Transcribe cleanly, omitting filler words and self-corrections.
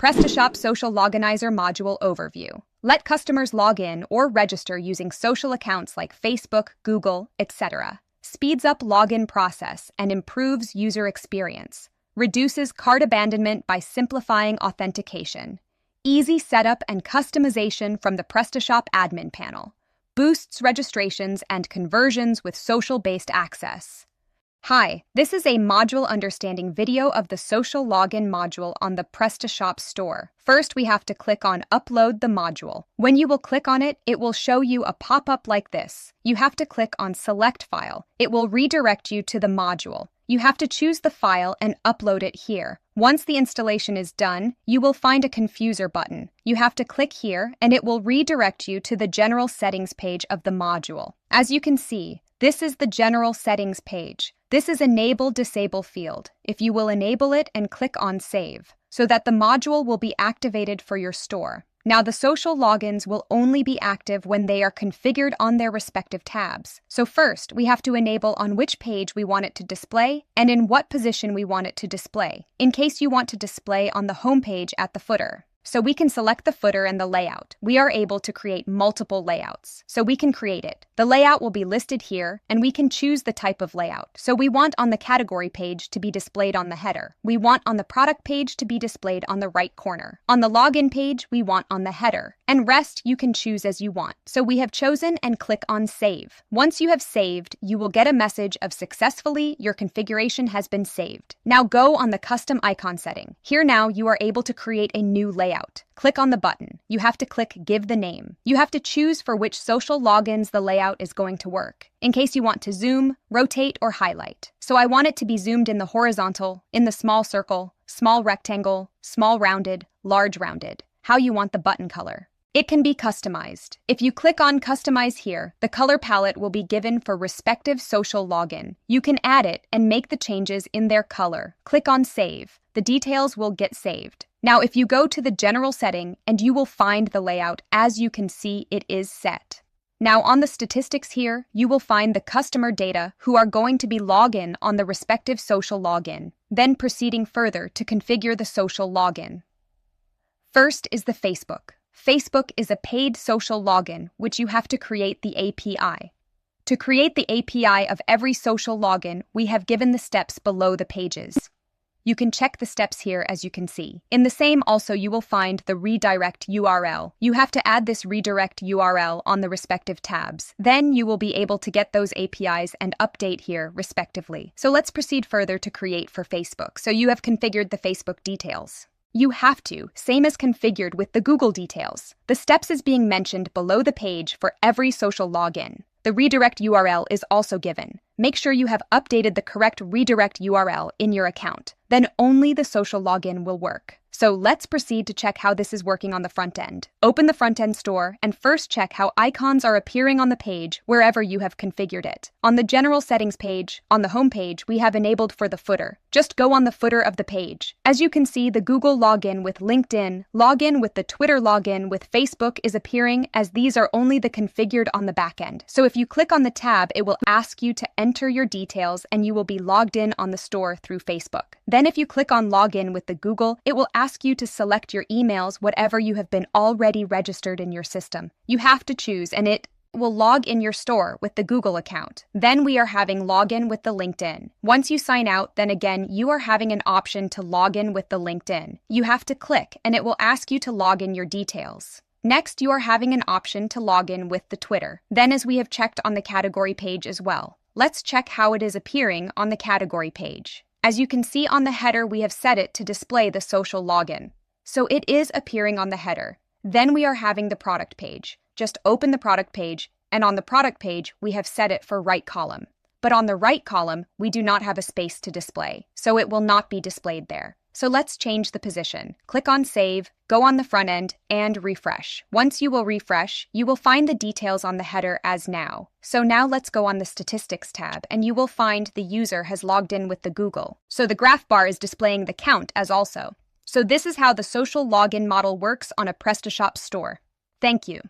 Prestashop Social Loginizer Module Overview. Let customers log in or register using social accounts like Facebook, Google, etc. Speeds up login process and improves user experience. Reduces cart abandonment by simplifying authentication. Easy setup and customization from the Prestashop admin panel. Boosts registrations and conversions with social-based access. Hi, this is a module understanding video of the social login module on the Prestashop store. First, we have to click on Upload the module. When you will click on it, it will show you a pop-up like this. You have to click on Select File. It will redirect you to the module. You have to choose the file and upload it here. Once the installation is done, you will find a confuser button. You have to click here, and it will redirect you to the General Settings page of the module. As you can see, this is the General Settings page. This is Enable-Disable field. If you will enable it and click on Save, so that the module will be activated for your store. Now, the social logins will only be active when they are configured on their respective tabs. So first, we have to enable on which page we want it to display and in what position we want it to display, in case you want to display on the home page at the footer. So we can select the footer and the layout. We are able to create multiple layouts, so we can create it. The layout will be listed here, and we can choose the type of layout. So we want on the category page to be displayed on the header. We want on the product page to be displayed on the right corner. On the login page, we want on the header. And rest you can choose as you want. So we have chosen and click on Save. Once you have saved, you will get a message of successfully your configuration has been saved. Now go on the custom icon setting. Here now you are able to create a new layout. Click on the button. You have to click Give the name. You have to choose for which social logins the layout is going to work, in case you want to zoom, rotate, or highlight. So I want it to be zoomed in the horizontal, in the small circle, small rectangle, small rounded, large rounded. How you want the button color. It can be customized. If you click on Customize here, the color palette will be given for respective social login. You can add it and make the changes in their color. Click on Save. The details will get saved. Now, if you go to the general setting, and you will find the layout, as you can see, it is set. Now, on the statistics here, you will find the customer data who are going to be login on the respective social login, then proceeding further to configure the social login. First is the Facebook. Facebook is a paid social login, which you have to create the API. To create the API of every social login, we have given the steps below the pages. You can check the steps here as you can see. In the same also you will find the redirect URL. You have to add this redirect URL on the respective tabs. Then you will be able to get those APIs and update here respectively. So let's proceed further to create for Facebook. So you have configured the Facebook details. You have to, same as configured with the Google details. The steps is being mentioned below the page for every social login. The redirect URL is also given. Make sure you have updated the correct redirect URL in your account. Then only the social login will work. So let's proceed to check how this is working on the front end. Open the front end store and first check how icons are appearing on the page wherever you have configured it. On the general settings page, on the home page, we have enabled for the footer. Just go on the footer of the page. As you can see, the Google login with LinkedIn, login with the Twitter login with Facebook is appearing as these are only the configured on the back end. So if you click on the tab, it will ask you to enter your details and you will be logged in on the store through Facebook. Then if you click on login with the Google, it will ask you to select your emails, whatever you have been already registered in your system. You have to choose and it will log in your store with the Google account. Then we are having login with the LinkedIn. Once you sign out, then again, you are having an option to log in with the LinkedIn. You have to click and it will ask you to log in your details. Next, you are having an option to log in with the Twitter. Then as we have checked on the category page as well. Let's check how it is appearing on the category page. As you can see on the header, we have set it to display the social login. So it is appearing on the header. Then we are having the product page. Just open the product page, and on the product page, we have set it for right column. But on the right column, we do not have a space to display, so it will not be displayed there. So let's change the position. Click on Save, go on the front end, and refresh. Once you will refresh, you will find the details on the header as now. So now let's go on the Statistics tab, and you will find the user has logged in with the Google. So the graph bar is displaying the count as also. So this is how the social login model works on a Prestashop store. Thank you.